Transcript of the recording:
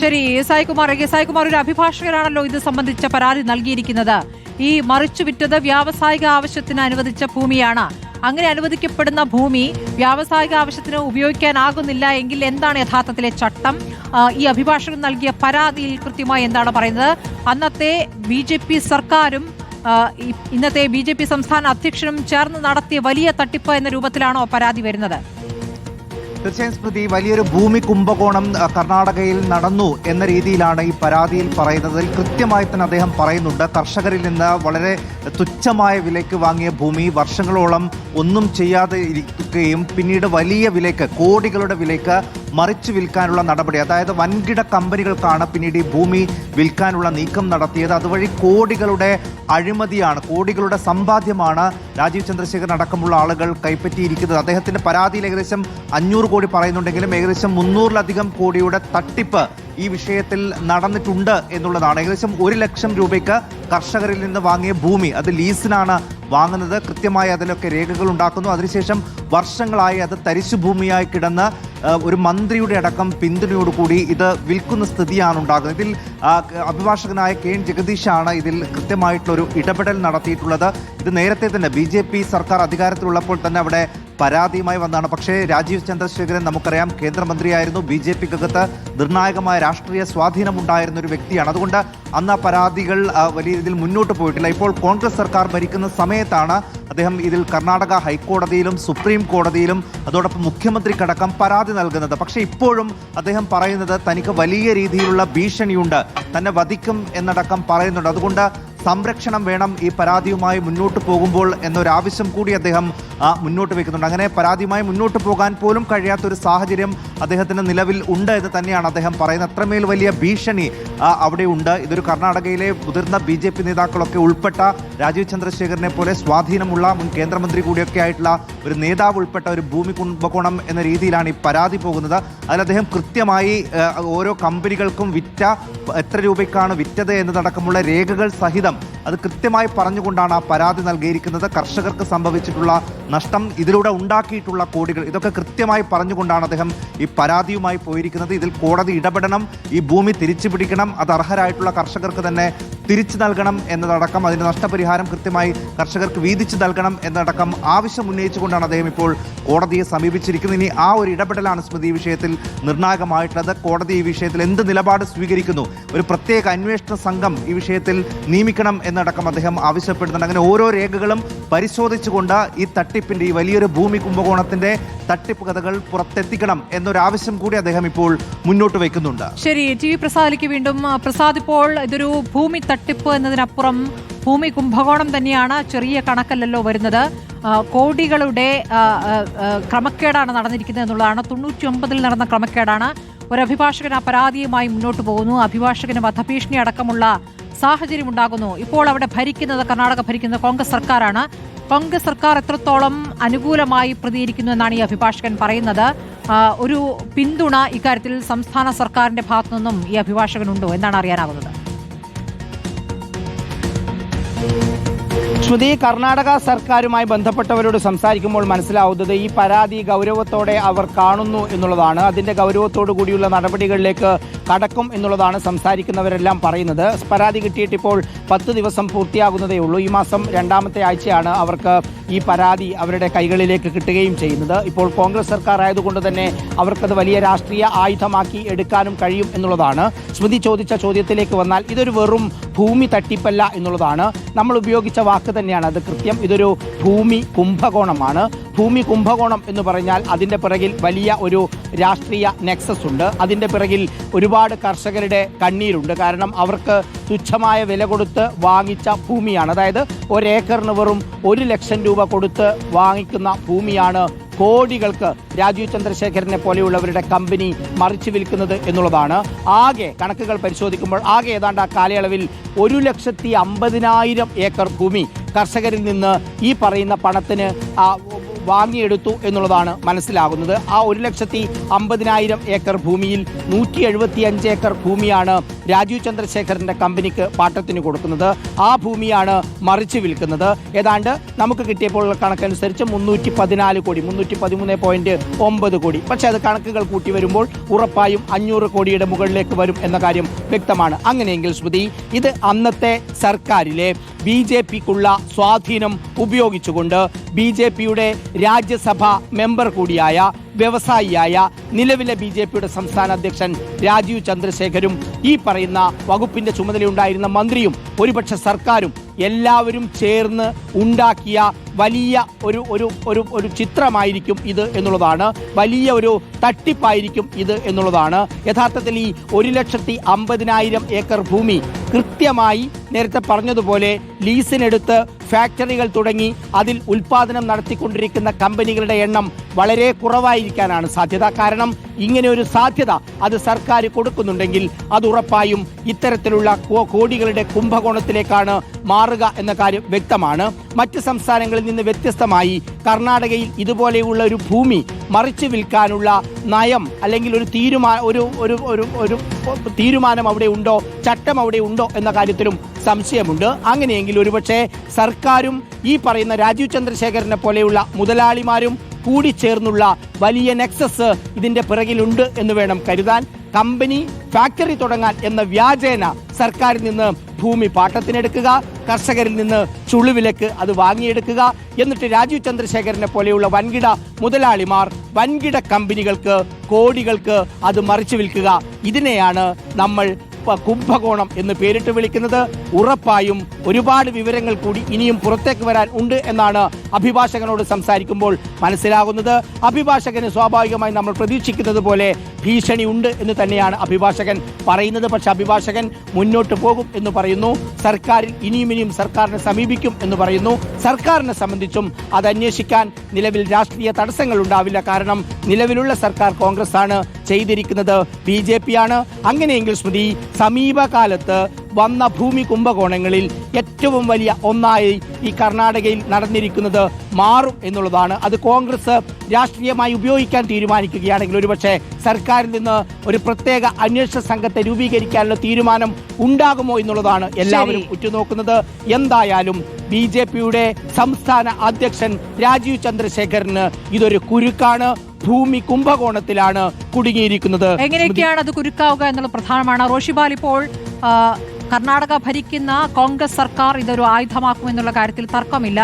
ശരി, സായികുമാർ, ഒരു അഭിഭാഷകരാണല്ലോ ഇത് സംബന്ധിച്ച പരാതി നൽകിയിരിക്കുന്നത്. ഈ മറിച്ചു വിറ്റത് വ്യാവസായിക ആവശ്യത്തിന് അനുവദിച്ച ഭൂമിയാണ്. അങ്ങനെ അനുവദിക്കപ്പെടുന്ന ഭൂമി വ്യാവസായിക ആവശ്യത്തിന് ഉപയോഗിക്കാനാകുന്നില്ല എങ്കിൽ എന്താണ് യഥാർത്ഥത്തിലെ ചട്ടം? ഈ അഭിഭാഷകൻ നൽകിയ പരാതിയിൽ കൃത്യമായി എന്താണ് പറയുന്നത്? അന്നത്തെ BJP സർക്കാരും ഇന്നത്തെ BJP സംസ്ഥാന അധ്യക്ഷനും ചേർന്ന് നടത്തിയ വലിയ തട്ടിപ്പ് എന്ന രൂപത്തിലാണോ പരാതി വരുന്നത്? തീർച്ചയായും സ്മൃതി, വലിയൊരു ഭൂമി കുംഭകോണം കർണാടകയിൽ നടന്നു എന്ന രീതിയിലാണ് ഈ പരാതിയിൽ പറയുന്നത്. കൃത്യമായി തന്നെ അദ്ദേഹം പറയുന്നുണ്ട്, കർഷകരിൽ നിന്ന് വളരെ തുച്ഛമായ വിലയ്ക്ക് വാങ്ങിയ ഭൂമി വർഷങ്ങളോളം ഒന്നും ചെയ്യാതെ ഇരിക്കുകയും പിന്നീട് വലിയ വിലയ്ക്ക്, കോടികളുടെ വിലയ്ക്ക് മറിച്ചു വിൽക്കാനുള്ള നടപടി, അതായത് വൻകിട കമ്പനികൾക്കാണ് പിന്നീട് ഈ ഭൂമി വിൽക്കാനുള്ള നീക്കം നടത്തിയത്. അതുവഴി കോടികളുടെ അഴിമതിയാണ്, കോടികളുടെ സമ്പാദ്യമാണ് രാജീവ് ചന്ദ്രശേഖരൻ അടക്കമുള്ള ആളുകൾ കൈപ്പറ്റിയിരിക്കുന്നത്. അദ്ദേഹത്തിന്റെ പരാതിയിൽ ഏകദേശം 500 കോടി പറയുന്നുണ്ടെങ്കിലും ഏകദേശം 300-ലധികം കോടിയുടെ തട്ടിപ്പ് ഈ വിഷയത്തിൽ നടന്നിട്ടുണ്ട് എന്നുള്ളതാണ്. ഏകദേശം 1 ലക്ഷം രൂപയ്ക്ക് കർഷകരിൽ നിന്ന് വാങ്ങിയ ഭൂമി, അത് ലീസിനാണ് വാങ്ങുന്നത്. കൃത്യമായി അതിലൊക്കെ രേഖകൾ ഉണ്ടാക്കുന്നു. അതിനുശേഷം വർഷങ്ങളായി അത് തരിശുഭൂമിയായി കിടന്ന് ഒരു മന്ത്രിയുടെ അടക്കം പിന്തുണയോടുകൂടി ഇത് വിൽക്കുന്ന സ്ഥിതിയാണ് ഉണ്ടാകുന്നത്. ഇതിൽ അഭിഭാഷകനായ KN ജഗദീഷാണ് ഇതിൽ കൃത്യമായിട്ടുള്ളൊരു ഇടപെടൽ നടത്തിയിട്ടുള്ളത്. ഇത് നേരത്തെ തന്നെ BJP സർക്കാർ അധികാരത്തിലുള്ളപ്പോൾ തന്നെ അവിടെ പരാതിയുമായി വന്നതാണ്. പക്ഷേ രാജീവ് ചന്ദ്രശേഖരൻ നമുക്കറിയാം കേന്ദ്രമന്ത്രിയായിരുന്നു, BJPക്കകത്ത് നിർണായകമായ രാഷ്ട്രീയ സ്വാധീനമുണ്ടായിരുന്ന ഒരു വ്യക്തിയാണ്. അതുകൊണ്ട് അന്ന് ആ പരാതികൾ വലിയ രീതിയിൽ മുന്നോട്ട് പോയിട്ടില്ല. ഇപ്പോൾ കോൺഗ്രസ് സർക്കാർ ഭരിക്കുന്ന സമയത്താണ് അദ്ദേഹം ഇതിൽ കർണാടക ഹൈക്കോടതിയിലും സുപ്രീം കോടതിയിലും അതോടൊപ്പം മുഖ്യമന്ത്രിക്കടക്കം പരാതി നൽകുന്നത്. പക്ഷേ ഇപ്പോഴും അദ്ദേഹം പറയുന്നത് തനിക്ക് വലിയ രീതിയിലുള്ള ഭീഷണിയുണ്ട്, തന്നെ വധിക്കും എന്നടക്കം പറയുന്നുണ്ട്. അതുകൊണ്ട് സംരക്ഷണം വേണം ഈ പരാതിയുമായി മുന്നോട്ട് പോകുമ്പോൾ എന്നൊരാവശ്യം കൂടി അദ്ദേഹം മുന്നോട്ട് വയ്ക്കുന്നുണ്ട്. അങ്ങനെ പരാതിയുമായി മുന്നോട്ട് പോകാൻ പോലും കഴിയാത്തൊരു സാഹചര്യം അദ്ദേഹത്തിന് നിലവിൽ ഉണ്ട് എന്ന് തന്നെയാണ് അദ്ദേഹം പറയുന്നത്. അത്രമേൽ വലിയ ഭീഷണി അവിടെ ഉണ്ട്. ഇതൊരു കർണാടകയിലെ മുതിർന്ന BJP നേതാക്കളൊക്കെ ഉൾപ്പെട്ട രാജീവ് ചന്ദ്രശേഖരനെ പോലെ സ്വാധീനമുള്ള മുൻ കേന്ദ്രമന്ത്രി കൂടിയൊക്കെ ആയിട്ടുള്ള ഒരു നേതാവ് ഉൾപ്പെട്ട ഒരു ഭൂമി കുംഭകോണം എന്ന രീതിയിലാണ് ഈ പരാതി പോകുന്നത്. അതിൽ അദ്ദേഹം കൃത്യമായി ഓരോ കമ്പനികൾക്കും വിറ്റ എത്ര രൂപയ്ക്കാണ് വിറ്റത് എന്നതടക്കമുള്ള രേഖകൾ സഹിതം അത് കൃത്യമായി പറഞ്ഞുകൊണ്ടാണ് ആ പരാതി നൽകിയിരിക്കുന്നത്. കർഷകർക്ക് സംഭവിച്ചിട്ടുള്ള നഷ്ടം, ഇതിലൂടെ ഉണ്ടാക്കിയിട്ടുള്ള കോടികൾ, ഇതൊക്കെ കൃത്യമായി പറഞ്ഞുകൊണ്ടാണ് അദ്ദേഹം ഈ പരാതിയുമായി പോയിരിക്കുന്നത്. ഇതിൽ കോടതി ഇടപെടണം, ഈ ഭൂമി തിരിച്ചു പിടിക്കണം, അത് അർഹരായിട്ടുള്ള കർഷകർക്ക് തന്നെ തിരിച്ചു നൽകണം എന്നതടക്കം, അതിന് നഷ്ടപരിഹാരം കൃത്യമായി കർഷകർക്ക് വീതിച്ചു നൽകണം എന്നതടക്കം ആവശ്യം ഉന്നയിച്ചുകൊണ്ടാണ് അദ്ദേഹം ഇപ്പോൾ കോടതിയെ സമീപിച്ചിരിക്കുന്നത്. ഇനി ആ ഒരു ഇടപെടലാണ് സ്മൃതി ഈ വിഷയത്തിൽ നിർണായകമായിട്ടുള്ളത്. കോടതി ഈ വിഷയത്തിൽ എന്ത് നിലപാട് സ്വീകരിക്കുന്നു, ഒരു പ്രത്യേക അന്വേഷണ സംഘം ഈ വിഷയത്തിൽ നിയമിക്കണം എന്നടക്കം അദ്ദേഹം ആവശ്യപ്പെടുന്നുണ്ട്. അങ്ങനെ ഓരോ രേഖകളും പരിശോധിച്ചുകൊണ്ട് ഈ തട്ടിപ്പിന്റെ, ഈ വലിയൊരു ഭൂമി കുംഭകോണത്തിന്റെ തട്ടിപ്പ് കഥകൾ പുറത്തെത്തിക്കണം എന്നൊരാവശ്യം കൂടി അദ്ദേഹം ഇപ്പോൾ മുന്നോട്ട് വയ്ക്കുന്നുണ്ട്. ശരി, TV പ്രസാദിലേക്ക് വീണ്ടും. പ്രസാദ്, ഇപ്പോൾ ഇതൊരു ഭൂമി തട്ടിപ്പ് എന്നതിനപ്പുറം ഭൂമി കുംഭകോണം തന്നെയാണ്. ചെറിയ കണക്കല്ലല്ലോ വരുന്നത്. കോടികളുടെ ക്രമക്കേടാണ് നടന്നിരിക്കുന്നത് എന്നുള്ളതാണ്. 99-ൽ നടന്ന ക്രമക്കേടാണ്. ഒരു അഭിഭാഷകൻ ആ പരാതിയുമായി മുന്നോട്ട് പോകുന്നു. അഭിഭാഷകന് വധഭീഷണി അടക്കമുള്ള സാഹചര്യം ഉണ്ടാകുന്നു. ഇപ്പോൾ അവിടെ ഭരിക്കുന്നത്, കർണാടക ഭരിക്കുന്നത് കോൺഗ്രസ് സർക്കാരാണ്. കോൺഗ്രസ് സർക്കാർ എത്രത്തോളം അനുകൂലമായി പ്രതികരിക്കുന്നു എന്നാണ് ഈ അഭിഭാഷകൻ പറയുന്നത്. ഒരു പിന്തുണ ഇക്കാര്യത്തിൽ സംസ്ഥാന സർക്കാരിന്റെ ഭാഗത്തു നിന്നും ഈ അഭിഭാഷകനുണ്ടോ എന്നാണ് അറിയാനാകുന്നത്. ശ്രുതി, കർണാടക സർക്കാരുമായി ബന്ധപ്പെട്ടവരോട് സംസാരിക്കുമ്പോൾ മനസ്സിലാവുന്നത് ഈ പരാതി ഗൗരവത്തോടെ അവർ കാണുന്നു എന്നുള്ളതാണ്. അതിൻ്റെ ഗൗരവത്തോടു കൂടിയുള്ള നടപടികളിലേക്ക് കടക്കും എന്നുള്ളതാണ് സംസാരിക്കുന്നവരെല്ലാം പറയുന്നത്. പരാതി കിട്ടിയിട്ട് ഇപ്പോൾ 10 ദിവസം പൂർത്തിയാകുന്നതേ ഉള്ളൂ. ഈ മാസം 2ാമത്തെ ആഴ്ചയാണ് അവർക്ക് ഈ പരാതി അവരുടെ കൈകളിലേക്ക് കിട്ടുകയും ചെയ്യുന്നത്. ഇപ്പോൾ കോൺഗ്രസ് സർക്കാർ ആയതുകൊണ്ട് തന്നെ അവർക്കത് വലിയ രാഷ്ട്രീയ ആയുധമാക്കി എടുക്കാനും കഴിയും എന്നുള്ളതാണ്. സ്മൃതി ചോദിച്ച ചോദ്യത്തിലേക്ക് വന്നാൽ ഇതൊരു വെറും ഭൂമി തട്ടിപ്പല്ല എന്നുള്ളതാണ്. നമ്മൾ ഉപയോഗിച്ച വാക്ക് തന്നെയാണ് അത് കൃത്യം. ഇതൊരു ഭൂമി കുംഭകോണമാണ്. ഭൂമി കുംഭകോണം എന്ന് പറഞ്ഞാൽ അതിൻ്റെ പിറകിൽ വലിയ ഒരു രാഷ്ട്രീയ നെക്സസ് ഉണ്ട്. അതിൻ്റെ പിറകിൽ ഒരുപാട് കർഷകരുടെ കണ്ണീരുണ്ട്. കാരണം അവർക്ക് തുച്ഛമായ വില കൊടുത്ത് വാങ്ങിച്ച ഭൂമിയാണ്. അതായത് ഒരേക്കറിന് വെറും 1 ലക്ഷം രൂപ കൊടുത്ത് വാങ്ങിക്കുന്ന ഭൂമിയാണ് കോടികൾക്ക് രാജീവ് ചന്ദ്രശേഖരനെ പോലെയുള്ളവരുടെ കമ്പനി മറിച്ചു വിൽക്കുന്നത് എന്നുള്ളതാണ്. ആകെ കണക്കുകൾ പരിശോധിക്കുമ്പോൾ ആകെ ഏതാണ്ട് ആ കാലയളവിൽ 1,50,000 ഏക്കർ ഭൂമി കർഷകരിൽ നിന്ന് ഈ പറയുന്ന പണത്തിന് വാങ്ങിയെടുത്തു എന്നുള്ളതാണ് മനസ്സിലാകുന്നത്. ആ 1,50,000 ഏക്കർ ഭൂമിയിൽ 175 ഏക്കർ ഭൂമിയാണ് രാജീവ് ചന്ദ്രശേഖറിന്റെ കമ്പനിക്ക് പാട്ടത്തിന് കൊടുക്കുന്നത്. ആ ഭൂമിയാണ് മറിച്ച് വിൽക്കുന്നത്. ഏതാണ്ട് നമുക്ക് കിട്ടിയപ്പോൾ കണക്കനുസരിച്ച് 314 കോടി, 313.9 കോടി. പക്ഷേ അത് കണക്കുകൾ കൂട്ടി വരുമ്പോൾ ഉറപ്പായും 500 കോടിയുടെ മുകളിലേക്ക് വരും എന്ന കാര്യം വ്യക്തമാണ്. അങ്ങനെയെങ്കിൽ സ്മൃതി, ഇത് അന്നത്തെ സർക്കാരിലെ BJPക്കുള്ള സ്വാധീനം ഉപയോഗിച്ചുകൊണ്ട് BJPയുടെ രാജ്യസഭാ മെമ്പർ കൂടിയായ വ്യവസായിയായ നിലവിലെ BJPയുടെ സംസ്ഥാന അധ്യക്ഷൻ രാജീവ് ചന്ദ്രശേഖരും ഈ പറയുന്ന വകുപ്പിന്റെ ചുമതലയുണ്ടായിരുന്ന മന്ത്രിയും ഒരുപക്ഷെ സർക്കാരും എല്ലാവരും ചേർന്ന് ഉണ്ടാക്കിയ വലിയ ഒരു ചിത്രമായിരിക്കും ഇത് എന്നുള്ളതാണ്. വലിയ ഒരു തട്ടിപ്പായിരിക്കും ഇത് എന്നുള്ളതാണ്. യഥാർത്ഥത്തിൽ ഈ 1,50,000 ഏക്കർ ഭൂമി കൃത്യമായി നേരത്തെ പറഞ്ഞതുപോലെ ലീസിനെടുത്ത് ഫാക്ടറികൾ തുടങ്ങി അതിൽ ഉൽപാദനം നടത്തിക്കൊണ്ടിരിക്കുന്ന കമ്പനികളുടെ എണ്ണം വളരെ കുറവായിരിക്കാനാണ് സാധ്യത. കാരണം ഇങ്ങനെ ഒരു സാധ്യത അത് സർക്കാർ കൊടുക്കുന്നുണ്ടെങ്കിൽ അത് ഉറപ്പായും ഇത്തരത്തിലുള്ള കോടികളുടെ കുംഭകോണത്തിലേക്കാണ് മാറുക എന്ന കാര്യം വ്യക്തമാണ്. മറ്റ് സംസ്ഥാനങ്ങളിൽ നിന്ന് വ്യത്യസ്തമായി കർണാടകയിൽ ഇതുപോലെയുള്ള ഒരു ഭൂമി മറിച്ച് വിൽക്കാനുള്ള നയം അല്ലെങ്കിൽ ഒരു തീരുമാനം അവിടെ ഉണ്ടോ, ചട്ടം അവിടെ ഉണ്ടോ എന്ന കാര്യത്തിലും സംശയമുണ്ട്. അങ്ങനെയെങ്കിൽ ഒരുപക്ഷെ സർക്കാരും ഈ പറയുന്ന രാജീവ് ചന്ദ്രശേഖരനെ പോലെയുള്ള മുതലാളിമാരും കൂടി ചേർന്നുള്ള വലിയ നെക്സസ് ഇതിന്റെ പിറകിലുണ്ട് എന്ന് വേണം കരുതാൻ. കമ്പനി ഫാക്ടറി തുടങ്ങാൻ എന്ന വ്യാജേന സർക്കാരിൽ നിന്ന് ഭൂമി പാട്ടത്തിനെടുക്കുക, കർഷകരിൽ നിന്ന് ചുളുവിലക്ക് അത് വാങ്ങിയെടുക്കുക, എന്നിട്ട് രാജീവ് ചന്ദ്രശേഖരനെ പോലെയുള്ള വൻകിട മുതലാളിമാർ വൻകിട കമ്പനികൾക്ക് കോടികൾക്ക് അത് മറിച്ചു വിൽക്കുക. ഇതിനെയാണ് നമ്മൾ കുംഭകോണം എന്ന് പേരിട്ട് വിളിക്കുന്നത്. ഉറപ്പായും ഒരുപാട് വിവരങ്ങൾ കൂടി ഇനിയും പുറത്തേക്ക് വരാൻ ഉണ്ട് എന്നാണ് അഭിഭാഷകനോട് സംസാരിക്കുമ്പോൾ മനസ്സിലാകുന്നത്. അഭിഭാഷകന് സ്വാഭാവികമായി നമ്മൾ പ്രതീക്ഷിക്കുന്നത് പോലെ ഭീഷണി ഉണ്ട് എന്ന് തന്നെയാണ് അഭിഭാഷകൻ പറയുന്നത്. പക്ഷെ അഭിഭാഷകൻ മുന്നോട്ട് പോകും എന്ന് പറയുന്നു. സർക്കാരിൽ ഇനിയും സർക്കാരിനെ സമീപിക്കും എന്ന് പറയുന്നു. സർക്കാരിനെ സംബന്ധിച്ചും അത് അന്വേഷിക്കാൻ നിലവിൽ രാഷ്ട്രീയ തടസ്സങ്ങൾ ഉണ്ടാവില്ല. കാരണം നിലവിലുള്ള സർക്കാർ കോൺഗ്രസ് ആണ്, ചെയ്തിരിക്കുന്നത് BJP ആണ്. അങ്ങനെയെങ്കിൽ സ്മൃതി, സമീപകാലത്ത് വന്ന ഭൂമി കുംഭകോണങ്ങളിൽ ഏറ്റവും വലിയ ഒന്നായി ഈ കർണാടകയിൽ നടന്നിരിക്കുന്നത് മാറും എന്നുള്ളതാണ്. അത് കോൺഗ്രസ് രാഷ്ട്രീയമായി ഉപയോഗിക്കാൻ തീരുമാനിക്കുകയാണെങ്കിൽ ഒരുപക്ഷെ സർക്കാരിൽ നിന്ന് ഒരു പ്രത്യേക അന്വേഷണ സംഘത്തെ രൂപീകരിക്കാനുള്ള തീരുമാനം ഉണ്ടാകുമോ എന്നുള്ളതാണ് എല്ലാവരും ഉറ്റുനോക്കുന്നത്. എന്തായാലും BJPയുടെ സംസ്ഥാന അധ്യക്ഷൻ രാജീവ് ചന്ദ്രശേഖറിന് ഇതൊരു കുരുക്കാണ്. ഭൂമി കുംഭകോണത്തിലാണ് കുടുങ്ങിയിരിക്കുന്നത്. എങ്ങനെയൊക്കെയാണ് അത് കുരുക്കാവുക എന്നുള്ളത് പ്രധാനമാണ്. റോഷിബാൽ, ഇപ്പോൾ കർണാടക ഭരിക്കുന്ന കോൺഗ്രസ് സർക്കാർ ഇതൊരു ആയുധമാക്കുമെന്നുള്ള കാര്യത്തിൽ തർക്കമില്ല.